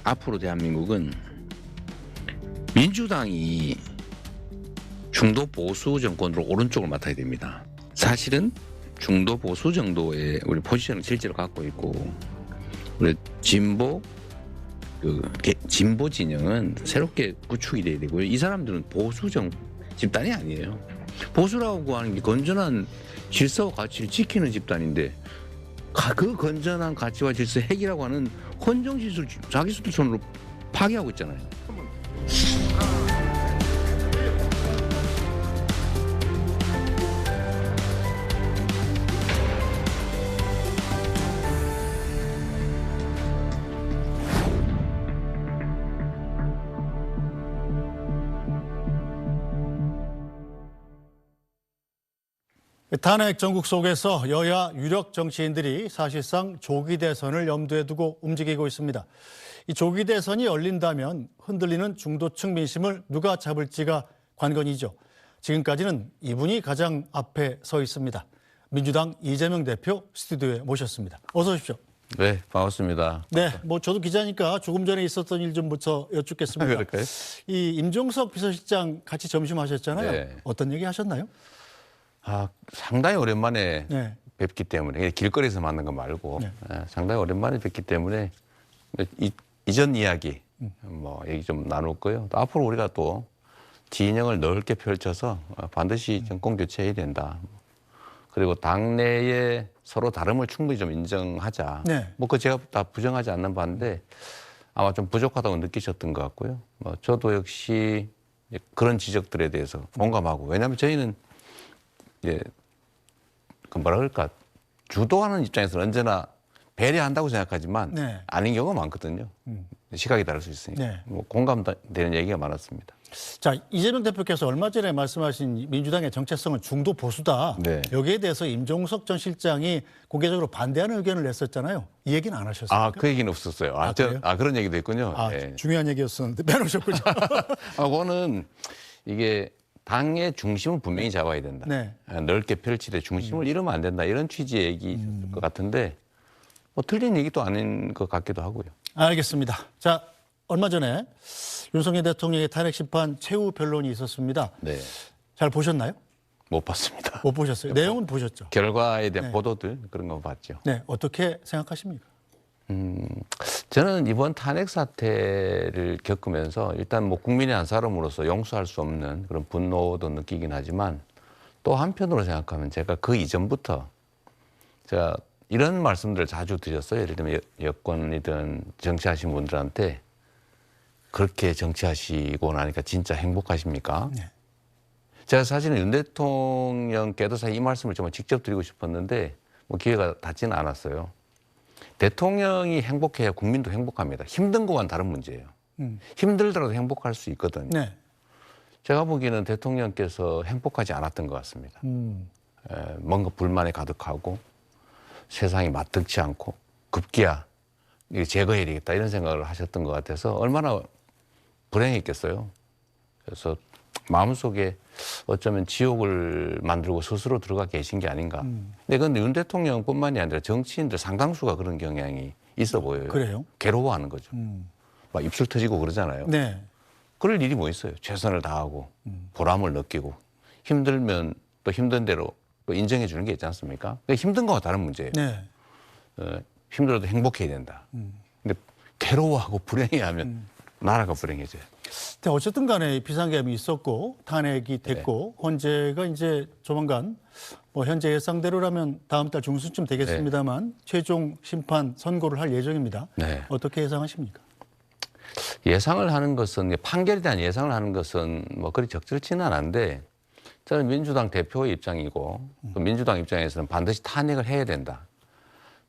앞으로 대한민국은 민주당이 중도 보수 정권으로 오른쪽을 맡아야 됩니다. 사실은 중도 보수 정도의 우리 포지션을 실제로 갖고 있고, 우리 진보 진영은 새롭게 구축이 돼야 되고요. 이 사람들은 보수 집단이 아니에요. 보수라고 하는 게 건전한 질서와 가치를 지키는 집단인데, 그 건전한 가치와 질서 핵이라고 하는 헌정시설 자기 손으로 파괴하고 있잖아요. 탄핵 전국 속에서 여야 유력 정치인들이 사실상 조기 대선을 염두에 두고 움직이고 있습니다. 이 조기 대선이 열린다면 흔들리는 중도층 민심을 누가 잡을지가 관건이죠. 지금까지는 이분이 가장 앞에 서 있습니다. 민주당 이재명 대표 스튜디오에 모셨습니다. 어서 오십시오. 네, 반갑습니다. 네, 저도 기자니까 조금 전에 있었던 일 좀부터 여쭙겠습니다. 그럴까요? 이 임종석 비서실장 같이 점심하셨잖아요. 네. 어떤 얘기 하셨나요? 상당히 오랜만에 네. 뵙기 때문에, 길거리에서 만난 거 말고, 네. 상당히 오랜만에 뵙기 때문에 이전 이야기 얘기 좀 나눌 거예요. 또 앞으로 우리가 또 진영을 넓게 펼쳐서 반드시 정권 교체해야 된다. 그리고 당내에 서로 다름을 충분히 좀 인정하자. 네. 그 제가 다 부정하지 않는 바인데 아마 좀 부족하다고 느끼셨던 것 같고요. 저도 역시 그런 지적들에 대해서 공감하고, 왜냐하면 저희는 뭐라 그럴까, 주도하는 입장에서는 언제나 배려한다고 생각하지만 네. 아닌 경우가 많거든요. 시각이 다를 수 있으니까. 네. 공감되는 얘기가 많았습니다. 자, 이재명 대표께서 얼마 전에 말씀하신 민주당의 정체성은 중도 보수다. 네. 여기에 대해서 임종석 전 실장이 공개적으로 반대하는 의견을 냈었잖아요. 이 얘기는 안 하셨어요? 그 얘기는 없었어요. 그래요? 그런 얘기도 했군요. 예. 중요한 얘기였었는데 빼놓으셨군요. 그거는 이게 당의 중심을 분명히 잡아야 된다. 네. 넓게 펼치되 중심을 잃으면 안 된다. 이런 취지의 얘기였을 것 같은데, 틀린 얘기도 아닌 것 같기도 하고요. 알겠습니다. 자, 얼마 전에 윤석열 대통령의 탄핵 심판 최후 변론이 있었습니다. 네. 잘 보셨나요? 못 봤습니다. 못 보셨어요? 내용은 보셨죠? 결과에 대한 네. 보도들 그런 거 봤죠. 네, 어떻게 생각하십니까? 저는 이번 탄핵 사태를 겪으면서 일단 국민의 한 사람으로서 용서할 수 없는 그런 분노도 느끼긴 하지만, 또 한편으로 생각하면 제가 그 이전부터 제가 이런 말씀들을 자주 드렸어요. 예를 들면 여권이든 정치하신 분들한테, 그렇게 정치하시고 나니까 진짜 행복하십니까? 네. 제가 사실은 윤 대통령께도 사실 이 말씀을 정말 직접 드리고 싶었는데 기회가 닿지는 않았어요. 대통령이 행복해야 국민도 행복합니다. 힘든 거와는 다른 문제예요. 힘들더라도 행복할 수 있거든요. 네. 제가 보기에는 대통령께서 행복하지 않았던 것 같습니다. 뭔가 불만에 가득하고 세상이 마땅치 않고 급기야 제거해야 되겠다 이런 생각을 하셨던 것 같아서 얼마나 불행했겠어요. 그래서 마음속에 어쩌면 지옥을 만들고 스스로 들어가 계신 게 아닌가. 근데 그건 윤 대통령뿐만이 아니라 정치인들 상당수가 그런 경향이 있어 보여요. 그래요? 괴로워하는 거죠. 막 입술 터지고 그러잖아요. 네. 그럴 일이 뭐 있어요. 최선을 다하고 보람을 느끼고 힘들면 또 힘든 대로 또 인정해 주는 게 있지 않습니까? 힘든 거와 다른 문제예요. 네. 힘들어도 행복해야 된다. 근데 괴로워하고 불행해하면 나라가 불행해져요. 근데 어쨌든 간에 비상계엄이 있었고 탄핵이 됐고 헌재가 이제 조만간 현재 예상대로라면 다음 달 중순쯤 되겠습니다만 최종 심판 선고를 할 예정입니다. 네. 어떻게 예상하십니까? 예상을 하는 것은, 판결에 대한 예상을 하는 것은 그리 적절치는 않은데, 저는 민주당 대표의 입장이고 또 민주당 입장에서는 반드시 탄핵을 해야 된다.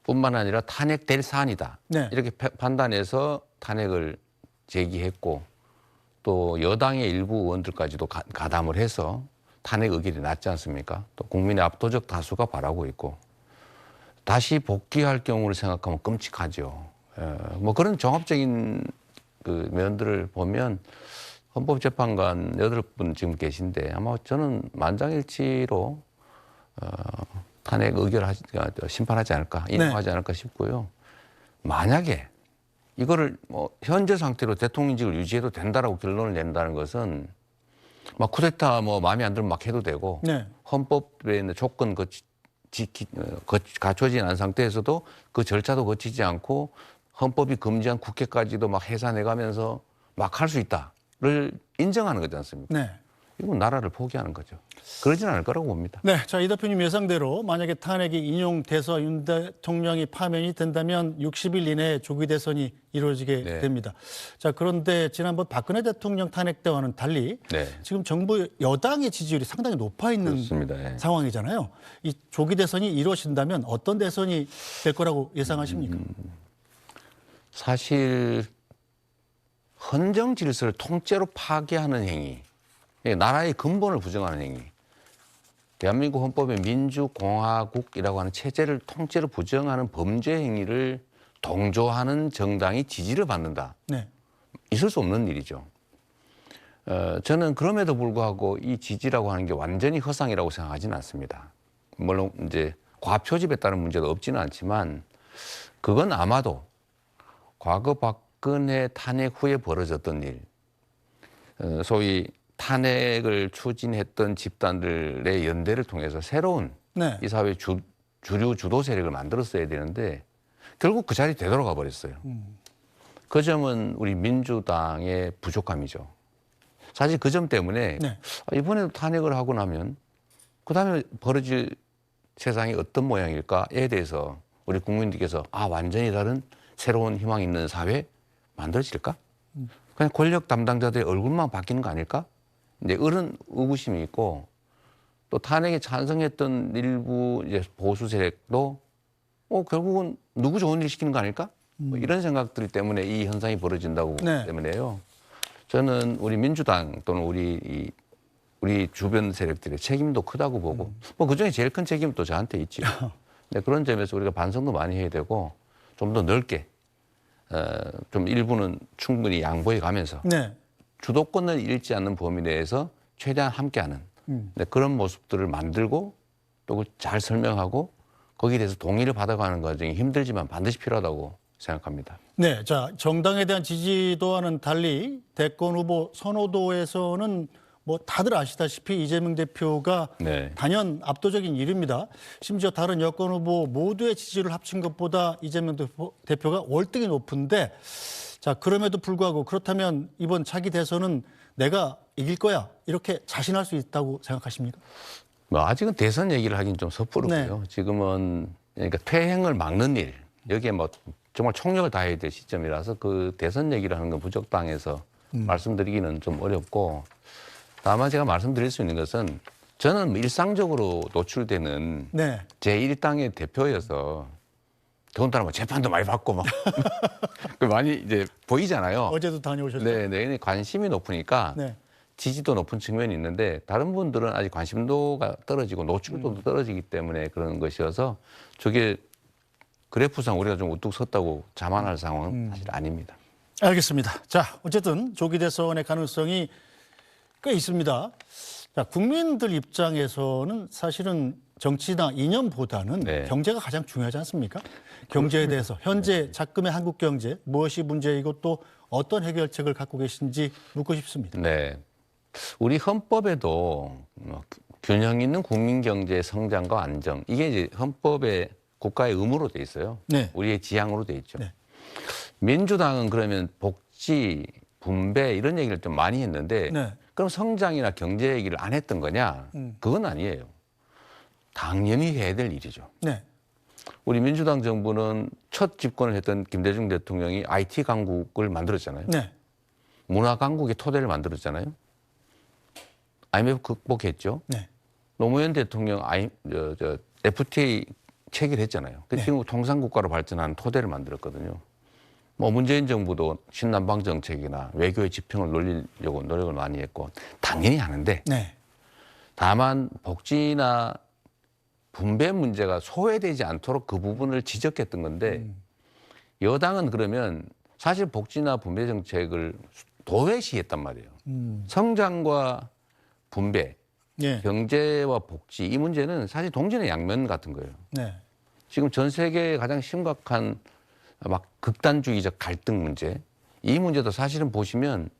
뿐만 아니라 탄핵될 사안이다. 네. 이렇게 판단해서 탄핵을 제기했고, 또 여당의 일부 의원들까지도 가담을 해서 탄핵 의결이 났지 않습니까? 또 국민의 압도적 다수가 바라고 있고, 다시 복귀할 경우를 생각하면 끔찍하죠. 그런 종합적인 그 면들을 보면 헌법재판관 8분 지금 계신데 아마 저는 만장일치로 탄핵 의결하지, 심판하지 않을까, 인용하지 않을까 싶고요. 만약에 이거를 뭐 현재 상태로 대통령직을 유지해도 된다라고 결론을 낸다는 것은 막 쿠데타 뭐 마음에 안 들면 막 해도 되고 네. 헌법에 있는 조건 갖춰지지 않은 상태에서도 그 절차도 거치지 않고 헌법이 금지한 국회까지도 막 해산해가면서 막 할 수 있다를 인정하는 거지 않습니까? 네. 이건 나라를 포기하는 거죠. 그러진 않을 거라고 봅니다. 네, 자, 이 대표님 예상대로 만약에 탄핵이 인용돼서 윤 대통령이 파면이 된다면 60일 이내에 조기 대선이 이루어지게 네. 됩니다. 자, 그런데 지난번 박근혜 대통령 탄핵 때와는 달리 네. 지금 정부 여당의 지지율이 상당히 높아 있는 그렇습니다. 예. 상황이잖아요. 이 조기 대선이 이루어진다면 어떤 대선이 될 거라고 예상하십니까? 사실 헌정 질서를 통째로 파괴하는 행위, 나라의 근본을 부정하는 행위, 대한민국 헌법의 민주공화국이라고 하는 체제를 통째로 부정하는 범죄 행위를 동조하는 정당이 지지를 받는다. 네. 있을 수 없는 일이죠. 저는 그럼에도 불구하고 이 지지라고 하는 게 완전히 허상이라고 생각하지는 않습니다. 물론 이제 과표집에 따른 문제도 없지는 않지만 그건 아마도 과거 박근혜 탄핵 후에 벌어졌던 일, 소위 탄핵을 추진했던 집단들의 연대를 통해서 새로운 네. 이 사회 주류 주도 세력을 만들었어야 되는데 결국 그 자리에 되돌아가 버렸어요. 그 점은 우리 민주당의 부족함이죠. 사실 그 점 때문에 네. 이번에도 탄핵을 하고 나면 그다음에 벌어질 세상이 어떤 모양일까에 대해서 우리 국민들께서 완전히 다른 새로운 희망 있는 사회 만들어질까? 그냥 권력 담당자들의 얼굴만 바뀌는 거 아닐까? 이제 이런 의구심이 있고 또 탄핵에 찬성했던 일부 이제 보수 세력도 결국은 누구 좋은 일 시키는 거 아닐까? 뭐 이런 생각들 때문에 이 현상이 벌어진다고 보기 네. 때문에요. 저는 우리 민주당 또는 우리 주변 세력들의 책임도 크다고 보고 뭐 그중에 제일 큰 책임은 또 저한테 있죠. 네, 그런 점에서 우리가 반성도 많이 해야 되고 좀 더 넓게 좀 일부는 충분히 양보해 가면서 네. 주도권을 잃지 않는 범위 내에서 최대한 함께하는 네, 그런 모습들을 만들고 또 잘 설명하고 거기에 대해서 동의를 받아가는 과정이 힘들지만 반드시 필요하다고 생각합니다. 네, 자, 정당에 대한 지지도와는 달리 대권 후보 선호도에서는 뭐 다들 아시다시피 이재명 대표가 네. 단연 압도적인 1위입니다. 심지어 다른 여권 후보 모두의 지지를 합친 것보다 이재명 대표가 월등히 높은데, 자, 그럼에도 불구하고 그렇다면 이번 차기 대선은 내가 이길 거야 이렇게 자신할 수 있다고 생각하십니까? 뭐 아직은 대선 얘기를 하긴 좀 섣부르고요. 지금은 그러니까 퇴행을 막는 일 여기에 뭐 정말 총력을 다해야 될 시점이라서 그 대선 얘기를 하는 건 부적당해서 말씀드리기는 좀 어렵고 다만 제가 말씀드릴 수 있는 것은 저는 일상적으로 노출되는 네. 제1당의 대표여서 더군다나 뭐 재판도 많이 받고 막 그 많이 이제 보이잖아요. 어제도 다녀오셨죠? 네, 관심이 높으니까 네. 지지도 높은 측면이 있는데 다른 분들은 아직 관심도가 떨어지고 노출도도 떨어지기 때문에 그런 것이어서 저게 그래프상 우리가 좀 우뚝 섰다고 자만할 상황은 사실 아닙니다. 알겠습니다. 자, 어쨌든 조기 대선의 가능성이 꽤 있습니다. 자, 국민들 입장에서는 사실은 정치나 이념보다는 네. 경제가 가장 중요하지 않습니까? 경제에 대해서 현재 작금의 한국 경제 무엇이 문제이고 또 어떤 해결책을 갖고 계신지 묻고 싶습니다. 네. 우리 헌법에도 균형 있는 국민 경제 성장과 안정 이게 이제 헌법의 국가의 의무로 돼 있어요. 네. 우리의 지향으로 돼 있죠. 네. 민주당은 그러면 복지, 분배 이런 얘기를 좀 많이 했는데 네. 그럼 성장이나 경제 얘기를 안 했던 거냐? 그건 아니에요. 당연히 해야 될 일이죠. 네. 우리 민주당 정부는 첫 집권을 했던 김대중 대통령이 IT 강국을 만들었잖아요. 네. 문화 강국의 토대를 만들었잖아요. IMF 극복했죠. 네. 노무현 대통령 FTA 체결했잖아요. 그래서 지금 통상국가로 발전하는 토대를 만들었거든요. 뭐 문재인 정부도 신남방 정책이나 외교의 지평을 놀리려고 노력을 많이 했고 당연히 하는데 네. 다만 복지나 분배 문제가 소외되지 않도록 그 부분을 지적했던 건데 여당은 그러면 사실 복지나 분배 정책을 도외시했단 말이에요. 성장과 분배, 네. 경제와 복지 이 문제는 사실 동전의 양면 같은 거예요. 네. 지금 전 세계의 가장 심각한 막 극단주의적 갈등 문제, 이 문제도 사실은 보시면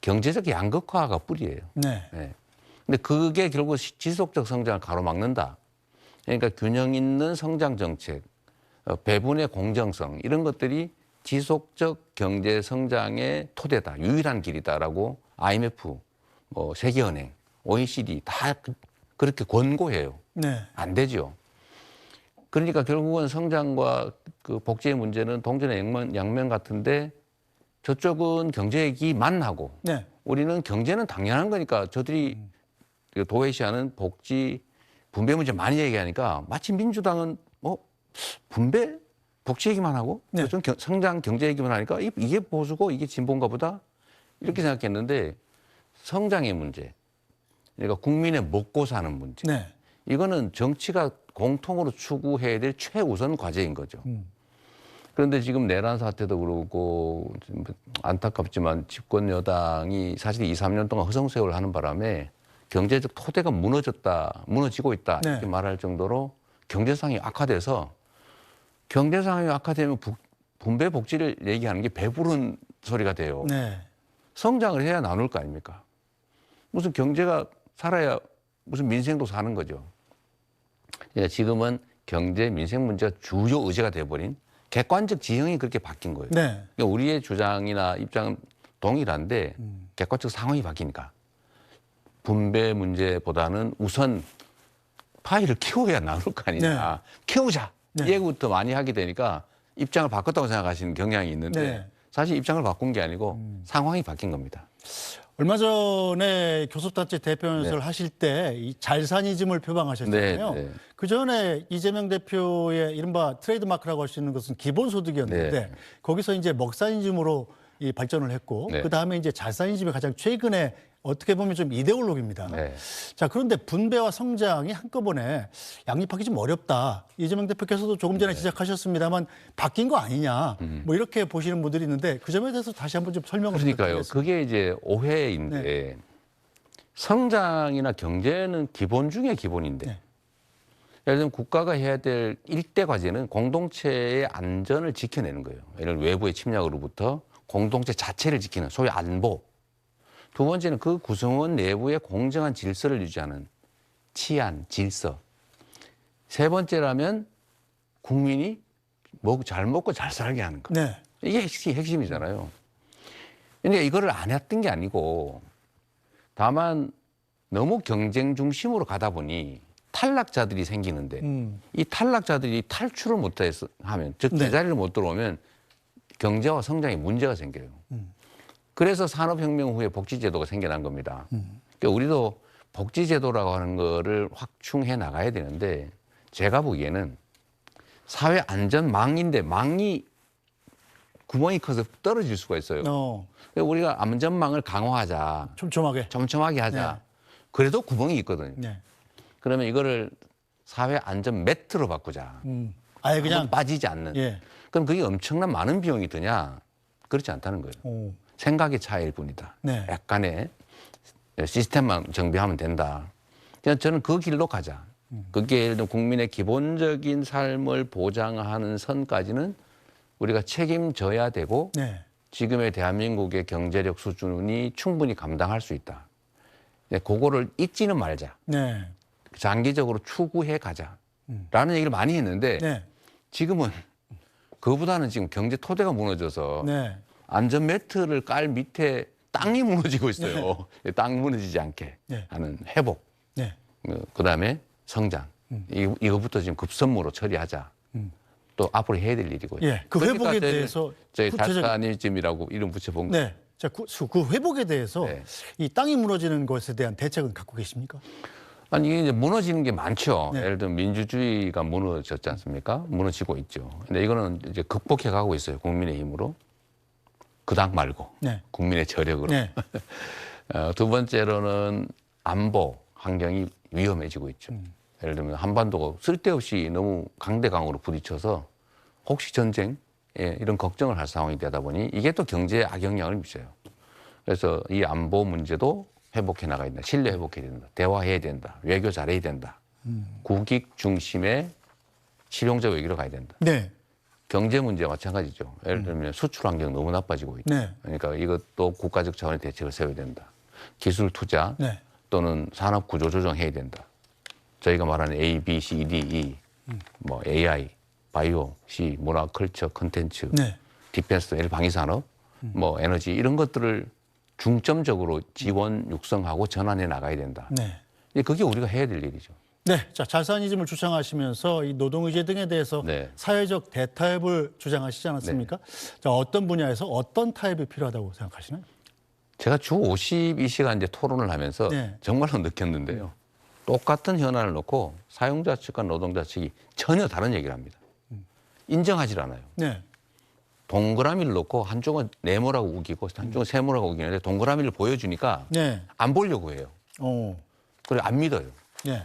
경제적 양극화가 뿌리예요. 네. 네. 근데 그게 결국 지속적 성장을 가로막는다. 그러니까 균형 있는 성장 정책, 배분의 공정성 이런 것들이 지속적 경제 성장의 토대다, 유일한 길이다라고 IMF, 뭐 세계은행, OECD 다 그렇게 권고해요. 네. 안 되죠. 그러니까 결국은 성장과 그 복지의 문제는 동전의 양면 같은데 저쪽은 경제 얘기만 하고 네. 우리는 경제는 당연한 거니까 저들이 도외시하는 복지 분배 문제 많이 얘기하니까 마치 민주당은 뭐 분배 복지 얘기만 하고 네. 성장 경제 얘기만 하니까 이게 보수고 이게 진보인가 보다 이렇게 생각했는데 성장의 문제, 그러니까 국민의 먹고 사는 문제, 네. 이거는 정치가 공통으로 추구해야 될 최우선 과제인 거죠. 그런데 지금 내란 사태도 그러고 좀 안타깝지만 집권 여당이 사실 2, 3년 동안 허송세월을 하는 바람에 경제적 토대가 무너지고 있다 네. 이렇게 말할 정도로 경제 상황이 악화돼서 경제 상황이 악화되면 분배 복지를 얘기하는 게 배부른 소리가 돼요. 네. 성장을 해야 나눌 거 아닙니까? 무슨 경제가 살아야 무슨 민생도 사는 거죠. 그러니까 지금은 경제 민생 문제가 주요 의제가 돼버린 객관적 지형이 그렇게 바뀐 거예요. 네. 그러니까 우리의 주장이나 입장은 동일한데 객관적 상황이 바뀌니까 분배 문제보다는 우선 파이를 키워야 나눌 거 아니냐. 네. 키우자. 네. 얘기부터 많이 하게 되니까 입장을 바꿨다고 생각하시는 경향이 있는데 네. 사실 입장을 바꾼 게 아니고 상황이 바뀐 겁니다. 얼마 전에 교섭단체 대표연설 네. 하실 때 이 잘사니즘을 표방하셨잖아요. 네, 네. 그 전에 이재명 대표의 이른바 트레이드마크라고 할 수 있는 것은 기본소득이었는데 네. 거기서 이제 먹사니즘으로 이 발전을 했고 네. 그 다음에 이제 잘사니즘이 가장 최근에 어떻게 보면 좀 이데올로기입니다. 네. 자, 그런데 분배와 성장이 한꺼번에 양립하기 좀 어렵다. 이재명 대표께서도 조금 전에 지적하셨습니다만 바뀐 거 아니냐. 뭐 이렇게 보시는 분들이 있는데 그 점에 대해서 다시 한번 좀 설명을 그러니까요. 부탁드리겠습니다. 그게 이제 오해인데 성장이나 경제는 기본 중에 기본인데 네. 예를 들면 국가가 해야 될 일대 과제는 공동체의 안전을 지켜내는 거예요. 예를 들면 외부의 침략으로부터 공동체 자체를 지키는 소위 안보. 두 번째는 그 구성원 내부의 공정한 질서를 유지하는 치안, 질서. 세 번째라면 국민이 잘 먹고 잘 살게 하는 거. 네. 이게 핵심이잖아요. 그러니까 이거를 안 했던 게 아니고 다만 너무 경쟁 중심으로 가다 보니 탈락자들이 생기는데 이 탈락자들이 탈출을 하면 즉 네. 제자리를 못 들어오면 경제와 성장에 문제가 생겨요. 그래서 산업혁명 후에 복지제도가 생겨난 겁니다. 그러니까 우리도 복지제도라고 하는 거를 확충해 나가야 되는데 제가 보기에는 사회 안전망인데 망이 구멍이 커서 떨어질 수가 있어요. 그러니까 우리가 안전망을 강화하자. 촘촘하게 하자. 네. 그래도 구멍이 있거든요. 네. 그러면 이거를 사회 안전 매트로 바꾸자. 아예 그냥 한번 빠지지 않는. 예. 그럼 그게 엄청난 많은 비용이 드냐? 그렇지 않다는 거예요. 오. 생각의 차이일 뿐이다. 네. 약간의 시스템만 정비하면 된다. 그냥 저는 그 길로 가자. 그게 예를 들면 국민의 기본적인 삶을 보장하는 선까지는 우리가 책임져야 되고 네. 지금의 대한민국의 경제력 수준이 충분히 감당할 수 있다. 그거를 잊지는 말자. 네. 장기적으로 추구해 가자. 라는 얘기를 많이 했는데 네. 지금은 그보다는 지금 경제 토대가 무너져서 네. 안전 매트를 깔 밑에 땅이 무너지고 있어요. 땅 무너지지 않게 네. 하는 회복. 네. 그다음에 성장. 이거부터 지금 급선무로 처리하자. 또 앞으로 해야 될 일이고요. 예. 그 회복에 대해서 저희 구체적인- 달사니즘이라고 이름 붙여본 거. 네. 자, 그 회복에 대해서 네. 이 땅이 무너지는 것에 대한 대책은 갖고 계십니까? 아니 이게 이제 무너지는 게 많죠. 네. 예를 들면 민주주의가 무너졌지 않습니까? 무너지고 있죠. 근데 이거는 이제 극복해 가고 있어요. 국민의 힘으로. 그 당 말고 네. 국민의 저력으로. 네. 두 번째로는 안보 환경이 위험해지고 있죠. 예를 들면 한반도가 쓸데없이 너무 강대강으로 부딪혀서 혹시 전쟁 이런 걱정을 할 상황이 되다 보니 이게 또 경제에 악영향을 미쳐요. 그래서 이 안보 문제도 회복해 나가야 된다. 신뢰 회복해야 된다. 대화해야 된다. 외교 잘해야 된다. 국익 중심의 실용적 외교로 가야 된다. 네. 경제 문제와 마찬가지죠. 예를 들면 수출 환경 너무 나빠지고 있다. 네. 그러니까 이것도 국가적 차원의 대책을 세워야 된다. 기술 투자 네. 또는 산업 구조 조정해야 된다. 저희가 말하는 A, B, C, D, E, 뭐 AI, 바이오, C, 문화, 컬처, 컨텐츠, 네. 디펜스, 방위산업, 뭐 에너지 이런 것들을 중점적으로 지원 육성하고 전환해 나가야 된다. 네. 그게 우리가 해야 될 일이죠. 네, 자 잘사니즘을 주창하시면서 이 노동의제 등에 대해서 네. 사회적 대타협을 주장하시지 않았습니까? 자 어떤 분야에서 어떤 타협이 필요하다고 생각하시나요? 제가 주 52시간 이제 토론을 하면서 네. 정말로 느꼈는데요. 똑같은 현안을 놓고 사용자 측과 노동자 측이 전혀 다른 얘기를 합니다. 인정하지 않아요. 네, 동그라미를 놓고 한쪽은 네모라고 우기고 한쪽은 세모라고 우기는데 동그라미를 보여주니까 네, 안 보려고 해요. 그리고 안 믿어요. 네,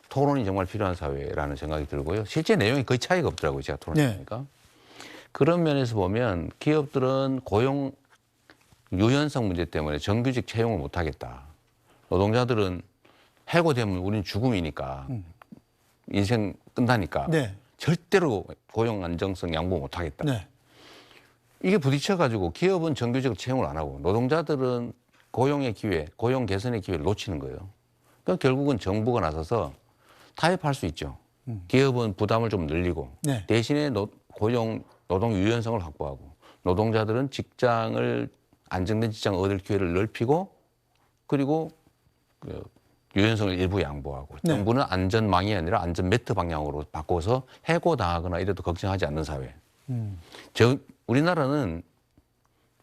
토론이 정말 필요한 사회라는 생각이 들고요. 실제 내용이 거의 차이가 없더라고요. 제가 토론하니까. 그런 면에서 보면 기업들은 고용 유연성 문제 때문에 정규직 채용을 못하겠다. 노동자들은 해고되면 우리는 죽음이니까 인생 끝나니까 네, 절대로 고용 안정성 양보 못하겠다. 네, 이게 부딪혀가지고 기업은 정규직을 채용을 안 하고 노동자들은 고용의 기회, 고용 개선의 기회를 놓치는 거예요. 그러니까 결국은 정부가 나서서 타협할 수 있죠. 기업은 부담을 좀 늘리고 네. 대신에 노동 유연성을 확보하고 노동자들은 안정된 직장을 얻을 기회를 넓히고 그리고 그 유연성을 일부 양보하고 네. 정부는 안전망이 아니라 안전 매트 방향으로 바꿔서 해고당하거나 이래도 걱정하지 않는 사회. 우리나라는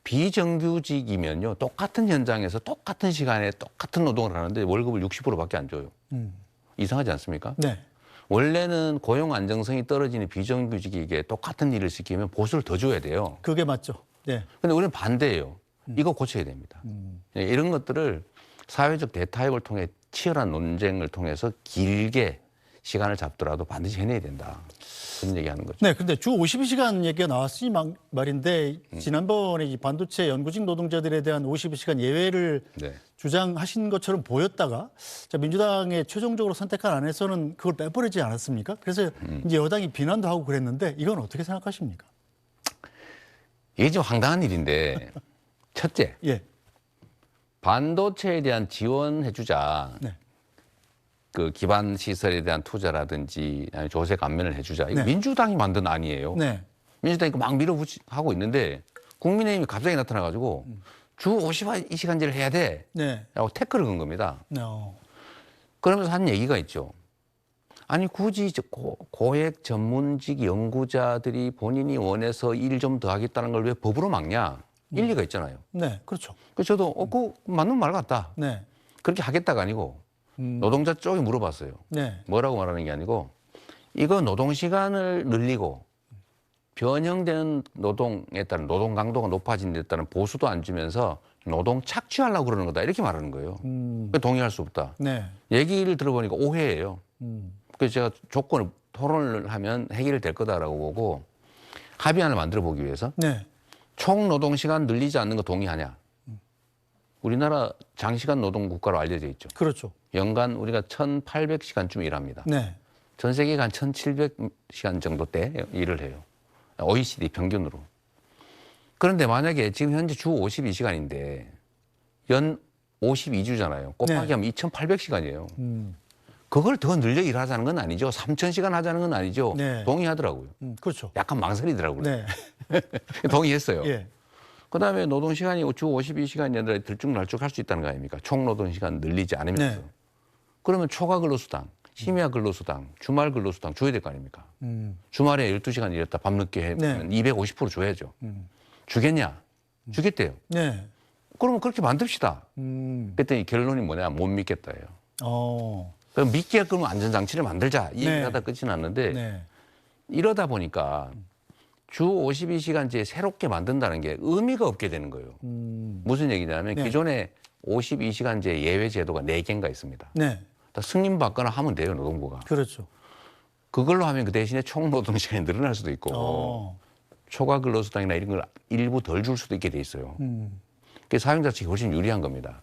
비정규직이면요 똑같은 현장에서 똑같은 시간에 똑같은 노동을 하는데 월급을 60%밖에 안 줘요. 이상하지 않습니까? 네. 원래는 고용 안정성이 떨어지는 비정규직에게 똑같은 일을 시키면 보수를 더 줘야 돼요. 그게 맞죠. 네, 근데 우리는 반대예요. 이거 고쳐야 됩니다. 네, 이런 것들을 사회적 대타협을 통해 치열한 논쟁을 통해서 길게 시간을 잡더라도 반드시 해내야 된다. 그런 얘기하는 거죠. 네. 근데 주 52시간 얘기가 나왔으니 말인데 지난번에 이 반도체 연구직 노동자들에 대한 52시간 예외를 네. 주장하신 것처럼 보였다가 자, 민주당의 최종적으로 선택한 안에서는 그걸 빼버리지 않았습니까? 그래서 이제 여당이 비난도 하고 그랬는데 이건 어떻게 생각하십니까? 이게 좀 황당한 일인데 첫째, 예. 반도체에 대한 지원해주자. 네. 그 기반 시설에 대한 투자라든지 아니면 조세 감면을 해주자. 이거 네. 민주당이 만든 안이에요. 네. 민주당이 막 밀어붙이고 있는데 국민의힘이 갑자기 나타나가지고 주 52시간제를 해야 돼. 네. 라고 태클을 건 겁니다. 어. 그러면서 한 얘기가 있죠. 아니 굳이 고액 전문직 연구자들이 본인이 원해서 일 좀 더 하겠다는 걸 왜 법으로 막냐. 일리가 있잖아요. 네. 그렇죠. 그래서 저도 그거 맞는 말 같다. 네. 그렇게 하겠다가 아니고 노동자 쪽에 물어봤어요. 네. 뭐라고 말하는 게 아니고 이거 노동시간을 늘리고 변형되는 노동에 따른 노동 강도가 높아진 데 따른 보수도 안 주면서 노동 착취하려고 그러는 거다. 이렇게 말하는 거예요. 동의할 수 없다. 네. 얘기를 들어보니까 오해예요. 그래서 제가 토론을 하면 해결될 거다라고 보고 합의안을 만들어 보기 위해서 네. 총 노동시간 늘리지 않는 거 동의하냐. 우리나라 장시간 노동 국가로 알려져 있죠. 그렇죠. 연간 우리가 1,800시간쯤 일합니다. 네. 전 세계가 한 1,700시간 정도 때 일을 해요. OECD 평균으로. 그런데 만약에 지금 현재 주 52시간인데 연 52주잖아요. 곱하기 네. 하면 2,800시간이에요. 그걸 더 늘려 일하자는 건 아니죠. 3,000시간 하자는 건 아니죠. 네. 동의하더라고요. 그렇죠. 약간 망설이더라고요. 네. 동의했어요. 예. 그다음에 노동시간이 주 52시간이 아니라 들쭉날쭉 할 수 있다는 거 아닙니까? 총 노동시간 늘리지 않으면서. 네. 그러면 초과 근로수당, 심야 근로수당, 주말 근로수당 줘야 될 거 아닙니까? 주말에 12시간 일했다 밤늦게 하면 네. 250% 줘야죠. 주겠냐? 주겠대요. 네. 그러면 그렇게 만듭시다. 그랬더니 결론이 뭐냐? 못 믿겠다예요. 그럼 믿게끔 안전장치를 만들자. 이 네. 얘기하다 끝이 났는데 네. 이러다 보니까 주 52시간제 새롭게 만든다는 게 의미가 없게 되는 거예요. 무슨 얘기냐면 네. 기존에 52시간제 예외 제도가 4개인가 있습니다. 네. 다 승인받거나 하면 돼요, 노동부가. 그렇죠. 그걸로 하면 그 대신에 총 노동시간이 늘어날 수도 있고 초과 근로수당이나 이런 걸 일부 덜 줄 수도 있게 돼 있어요. 그래서 사용자 측이 훨씬 유리한 겁니다.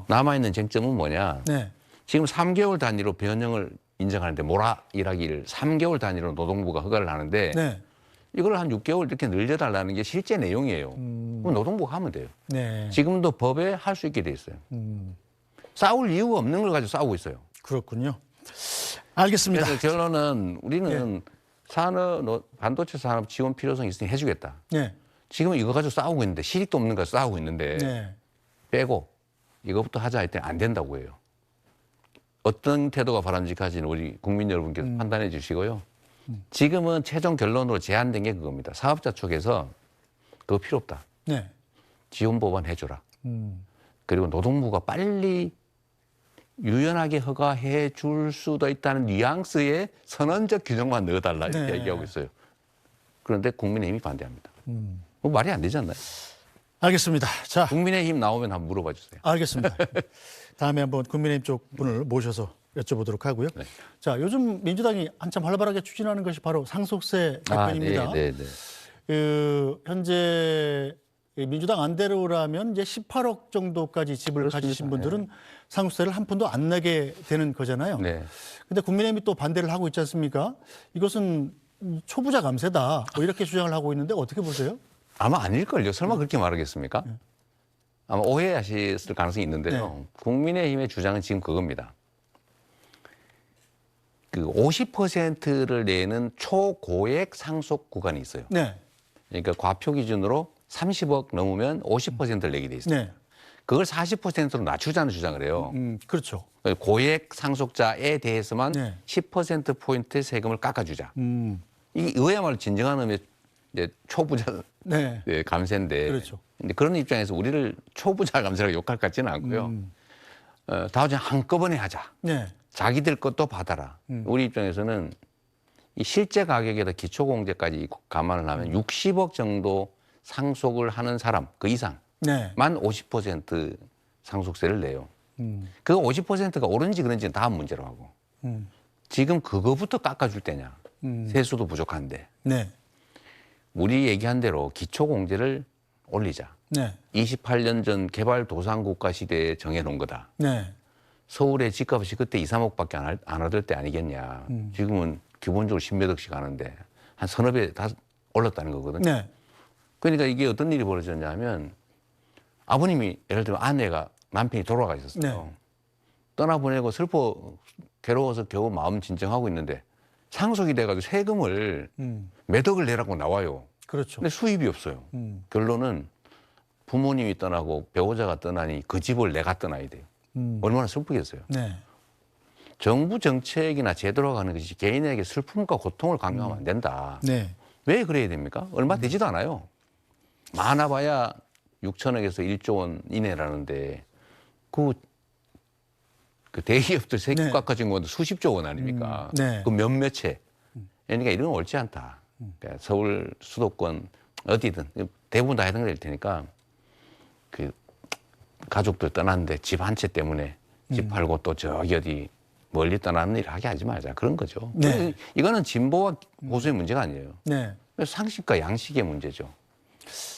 남아있는 쟁점은 뭐냐. 네. 지금 3개월 단위로 변형을 인정하는데 몰아 일하기를 3개월 단위로 노동부가 허가를 하는데 네. 이걸 한 6개월 이렇게 늘려달라는 게 실제 내용이에요. 그럼 노동부가 하면 돼요. 네. 지금도 법에 할 수 있게 돼 있어요. 싸울 이유가 없는 걸 가지고 싸우고 있어요. 그렇군요. 알겠습니다. 그래서 결론은 우리는 반도체 산업 지원 필요성이 있으니 해주겠다. 네. 지금 이거 가지고 싸우고 있는데 실익도 없는 거 싸우고 있는데 네. 빼고 이것부터 하자 했더니 안 된다고 해요. 어떤 태도가 바람직한지는 우리 국민 여러분께서 판단해 주시고요. 지금은 최종 결론으로 제안된 게 그겁니다. 사업자 쪽에서 그거 필요 없다. 네. 지원 법안 해줘라. 그리고 노동부가 빨리 유연하게 허가해 줄 수도 있다는 뉘앙스의 선언적 규정만 넣어달라 이렇게 네. 얘기하고 있어요. 그런데 국민의힘이 반대합니다. 뭐 말이 안 되지 않나요? 알겠습니다. 자, 국민의힘 나오면 한번 물어봐 주세요. 알겠습니다. 다음에 한번 국민의힘 쪽 분을 모셔서 여쭤보도록 하고요. 네. 자, 요즘 민주당이 한참 활발하게 추진하는 것이 바로 상속세 개편입니다. 네. 현재 민주당 안대로라면 이제 18억 정도까지 집을 그렇습니다. 가지신 분들은 상속세를 한 푼도 안 내게 되는 거잖아요. 네. 근데 국민의힘이 또 반대를 하고 있지 않습니까? 이것은 초부자 감세다. 뭐 이렇게 주장을 하고 있는데 어떻게 보세요? 아마 아닐걸요. 설마 그렇게 말하겠습니까? 아마 오해하셨을 가능성이 있는데요. 국민의힘의 주장은 지금 그겁니다. 그 50%를 내는 초고액 상속 구간이 있어요. 네. 그러니까 과표 기준으로 30억 넘으면 50%를 내게 돼 있어요. 네. 그걸 40%로 낮추자는 주장을 해요. 그렇죠. 고액 상속자에 대해서만 네. 10%포인트 세금을 깎아주자. 이게 이거야말로 진정한 의미의 이제 초부자 네. 감세인데. 그렇죠. 근데 그런 입장에서 우리를 초부자 감세라고 욕할 것 같지는 않고요. 다 한꺼번에 하자. 네. 자기들 것도 받아라. 우리 입장에서는 이 실제 가격에다 기초공제까지 감안을 하면 60억 정도 상속을 하는 사람 그 이상 네. 만 50% 상속세를 내요. 그 50%가 옳은지 그런지는 다음 문제로 하고. 지금 그거부터 깎아줄 때냐. 세수도 부족한데. 네. 우리 얘기한 대로 기초공제를 올리자. 네. 28년 전 개발도상국가 시대에 정해놓은 거다. 네. 서울의 집값이 그때 2, 3억밖에 안 얻을 때 아니겠냐. 지금은 기본적으로 10몇 억씩 하는데 한 서너 배 다 올랐다는 거거든요. 네. 그러니까 이게 어떤 일이 벌어졌냐면 아버님이 예를 들면 아내가 남편이 돌아가 있었어요. 네. 떠나보내고 괴로워서 겨우 마음 진정하고 있는데 상속이 돼가지고 세금을 몇 억을 내라고 나와요. 그렇죠. 근데 수입이 없어요. 결론은 부모님이 떠나고 배우자가 떠나니 그 집을 내가 떠나야 돼요. 얼마나 슬프겠어요. 네. 정부 정책이나 제도로 가는 것이 개인에게 슬픔과 고통을 강요하면 안 된다. 네. 왜 그래야 됩니까? 얼마 되지도 않아요. 많아봐야 6천억에서 1조 원 이내라는데 그 대기업들 세금 네. 깎아준 건 수십조 원 아닙니까? 네. 그 몇몇 채. 그러니까 이런 건 옳지 않다. 그러니까 서울 수도권 어디든 대부분 다 해당될 테니까 그 가족들 떠났는데 집 한 채 때문에 집 팔고 또 저기 어디 멀리 떠나는 일 하게 하지 말자. 그런 거죠. 네. 이거는 진보와 보수의 문제가 아니에요. 네. 상식과 양식의 문제죠.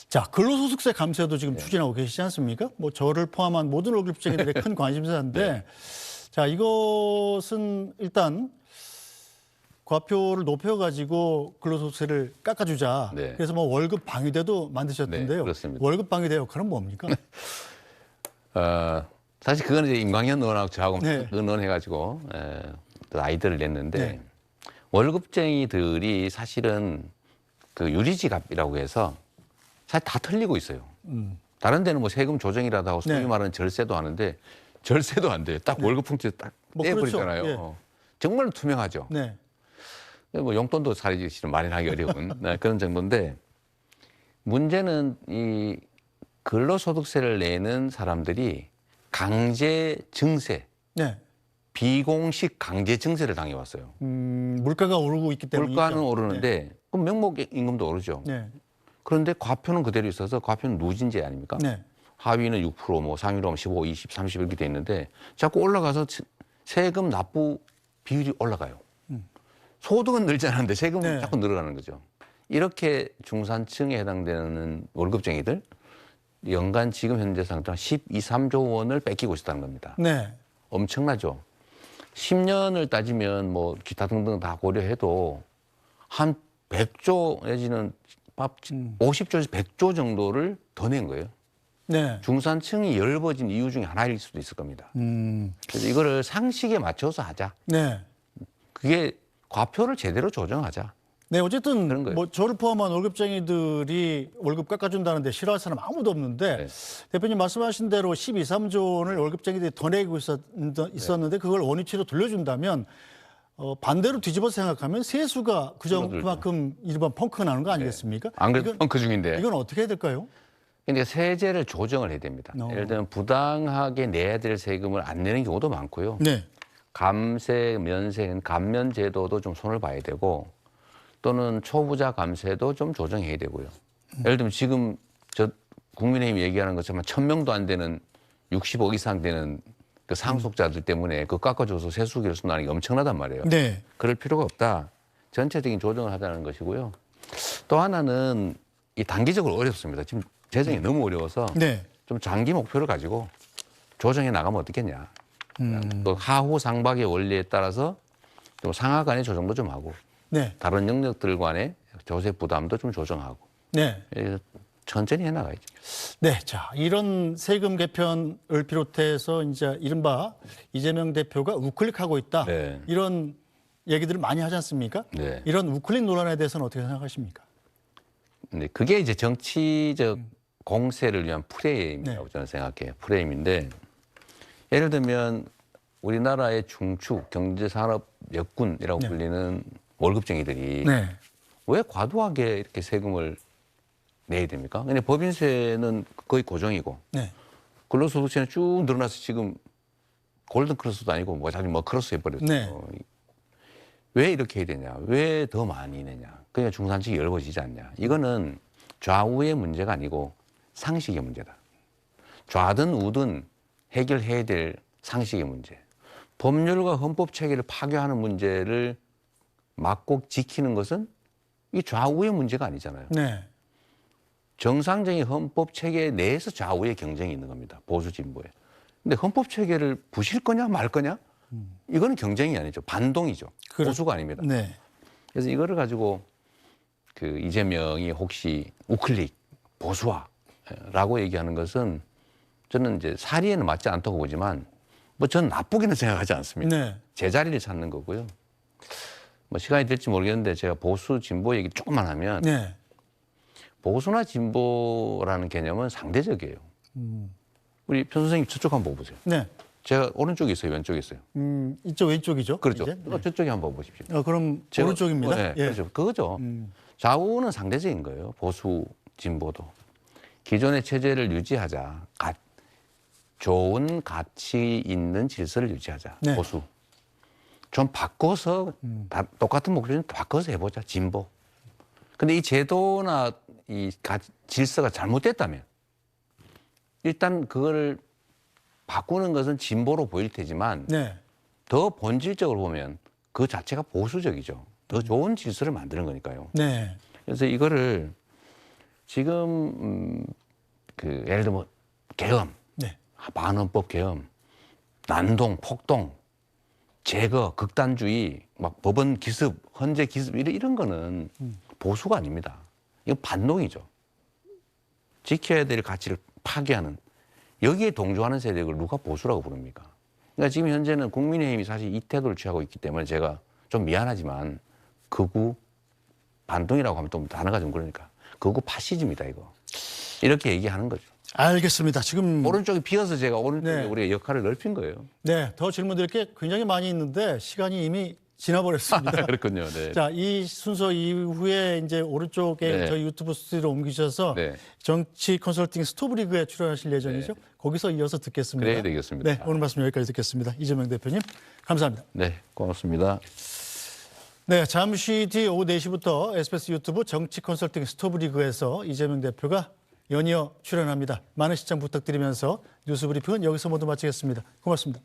자, 근로소득세 감세도 지금 네. 추진하고 계시지 않습니까? 뭐 저를 포함한 모든 월급쟁이들의 큰 관심사인데, 네. 자, 이것은 일단 과표를 높여가지고 근로소득세를 깎아주자. 네. 그래서 뭐 월급 방위대도 만드셨던데요. 네, 그렇습니다. 월급 방위대 역할은 뭡니까? 사실 그건 이제 임광현 의원하고 저하고 네. 의논해가지고 아이디어를 냈는데 네. 월급쟁이들이 사실은 그 유리지갑이라고 해서 사실 다 틀리고 있어요. 다른 데는 뭐 세금 조정이라도 하고 소위 네. 말하는 절세도 하는데 절세도 안 돼요. 딱 월급 풍채 딱 뭐 떼버리잖아요. 그렇죠. 정말 투명하죠. 네. 뭐 용돈도 사실은 마련하기 어려운 그런 정도인데 문제는 이 근로소득세를 내는 사람들이 강제 증세, 네. 비공식 강제 증세를 당해왔어요. 물가가 오르고 있기 때문에. 물가는 오르는데 그럼 명목 임금도 오르죠. 네. 그런데 과표는 그대로 있어서 과표는 누진제 아닙니까? 네. 하위는 6%, 뭐 상위로 하면 15, 20, 30 이렇게 돼 있는데 자꾸 올라가서 세금 납부 비율이 올라가요. 소득은 늘지 않았는데 세금은 네. 자꾸 늘어가는 거죠. 이렇게 중산층에 해당되는 월급쟁이들 연간 지금 현재 상태로 12, 3조 원을 뺏기고 있다는 겁니다. 네. 엄청나죠. 10년을 따지면 뭐 기타 등등 다 고려해도 한 100조 내지는 50조에서 100조 정도를 더 낸 거예요. 네. 중산층이 열버진 이유 중에 하나일 수도 있을 겁니다. 그래서 이거를 상식에 맞춰서 하자. 네. 그게 과표를 제대로 조정하자. 네, 어쨌든 그런 거예요. 뭐 저를 포함한 월급쟁이들이 월급 깎아준다는데 싫어할 사람 아무도 없는데 네. 대표님 말씀하신 대로 12, 3조 원을 월급쟁이들이 더 내고 있었는데 그걸 원위치로 돌려준다면 반대로 뒤집어 생각하면 세수가 그만큼 일반 펑크가 나는 거 아니겠습니까? 안 그래도 펑크 중인데. 이건 어떻게 해야 될까요? 그러니까 세제를 조정을 해야 됩니다. 예를 들면 부당하게 내야 될 세금을 안 내는 경우도 많고요. 네. 감세, 면세, 감면 제도도 좀 손을 봐야 되고 또는 초부자 감세도 좀 조정해야 되고요. 예를 들면 지금 저 국민의힘이 얘기하는 것처럼 1,000명도 안 되는 60억 이상 되는 그 상속자들 때문에 그 깎아줘서 세수 결손하는 게 엄청나단 말이에요. 네. 그럴 필요가 없다. 전체적인 조정을 하자는 것이고요. 또 하나는 이 단기적으로 어렵습니다. 지금 재정이 너무 어려워서 네. 좀 장기 목표를 가지고 조정해 나가면 어떻겠냐. 또 하후 상박의 원리에 따라서 좀 상하 간의 조정도 좀 하고 네. 다른 영역들 간의 조세 부담도 좀 조정하고 네. 천천히 해나가야죠. 네, 자 이런 세금 개편을 비롯해서 이제 이른바 이재명 대표가 우클릭하고 있다 네. 이런 얘기들을 많이 하지 않습니까? 네. 이런 우클릭 논란에 대해서는 어떻게 생각하십니까? 네, 그게 이제 정치적 공세를 위한 프레임이라고 저는 생각해요. 프레임인데 예를 들면 우리나라의 중추 경제산업 역군이라고 불리는 월급쟁이들이 네. 왜 과도하게 이렇게 세금을 내야 됩니까? 근데 법인세는 거의 고정이고 네. 근로소득세는 쭉 늘어나서 지금 골든 크로스도 아니고 뭐 크로스 해버렸죠. 네. 왜 이렇게 해야 되냐? 왜 더 많이 내냐? 그러니까 중산층이 열버지지 않냐? 이거는 좌우의 문제가 아니고 상식의 문제다. 좌든 우든 해결해야 될 상식의 문제. 법률과 헌법 체계를 파괴하는 문제를 막고 지키는 것은 이 좌우의 문제가 아니잖아요. 네. 정상적인 헌법 체계 내에서 좌우의 경쟁이 있는 겁니다. 보수 진보에. 근데 헌법 체계를 부실 거냐 말 거냐? 이거는 경쟁이 아니죠. 반동이죠. 보수가 아닙니다. 네. 그래서 이거를 가지고 그 이재명이 혹시 우클릭 보수화라고 얘기하는 것은 저는 이제 사리에는 맞지 않다고 보지만 뭐 저는 나쁘게는 생각하지 않습니다. 네. 제자리를 찾는 거고요. 뭐 시간이 될지 모르겠는데 제가 보수 진보 얘기 조금만 하면 네. 보수나 진보라는 개념은 상대적이에요. 우리 편 선생님 저쪽 한번 보세요. 네. 제가 오른쪽에 있어요, 왼쪽에 있어요. 이쪽 왼쪽이죠. 그렇죠. 이제? 네. 저쪽에 한번 보십시오. 그럼 제가- 오른쪽입니다. 네, 예. 그렇죠. 그거죠. 좌우는 상대적인 거예요. 보수, 진보도. 기존의 체제를 유지하자. 좋은 가치 있는 질서를 유지하자. 네. 보수. 좀 바꿔서 똑같은 목표는 바꿔서 해보자. 진보. 근데 이 제도나 이 질서가 잘못됐다면 일단 그거를 바꾸는 것은 진보로 보일 테지만 네. 더 본질적으로 보면 그 자체가 보수적이죠. 더 좋은 질서를 만드는 거니까요. 네. 그래서 이거를 지금 그 예를 들면 계엄, 네. 반헌법 계엄, 난동, 폭동, 제거, 극단주의, 막 법원 기습, 헌재 기습 이런 거는 보수가 아닙니다. 이건 반동이죠. 지켜야 될 가치를 파괴하는 여기에 동조하는 세력을 누가 보수라고 부릅니까? 그러니까 지금 현재는 국민의힘이 사실 이 태도를 취하고 있기 때문에 제가 좀 미안하지만 극우 반동이라고 하면 또 단어가 좀 그러니까 극우 파시즘이다 이거 이렇게 얘기하는 거죠. 알겠습니다. 지금 오른쪽이 비어서 제가 오른쪽에 네. 우리가 역할을 넓힌 거예요. 네, 더 질문드릴 게 굉장히 많이 있는데 시간이 이미 지나버렸습니다. 그렇군요. 네. 자, 이 순서 이후에 이제 오른쪽에 네. 저희 유튜브 스튜디오로 옮기셔서 네. 정치 컨설팅 스토브리그에 출연하실 예정이죠. 거기서 이어서 듣겠습니다. 그래야 되겠습니다. 네, 오늘 말씀 여기까지 듣겠습니다. 이재명 대표님, 감사합니다. 네, 고맙습니다. 네, 잠시 뒤 오후 4시부터 SBS 유튜브 정치 컨설팅 스토브리그에서 이재명 대표가 연이어 출연합니다. 많은 시청 부탁드리면서 뉴스 브리핑은 여기서 모두 마치겠습니다. 고맙습니다.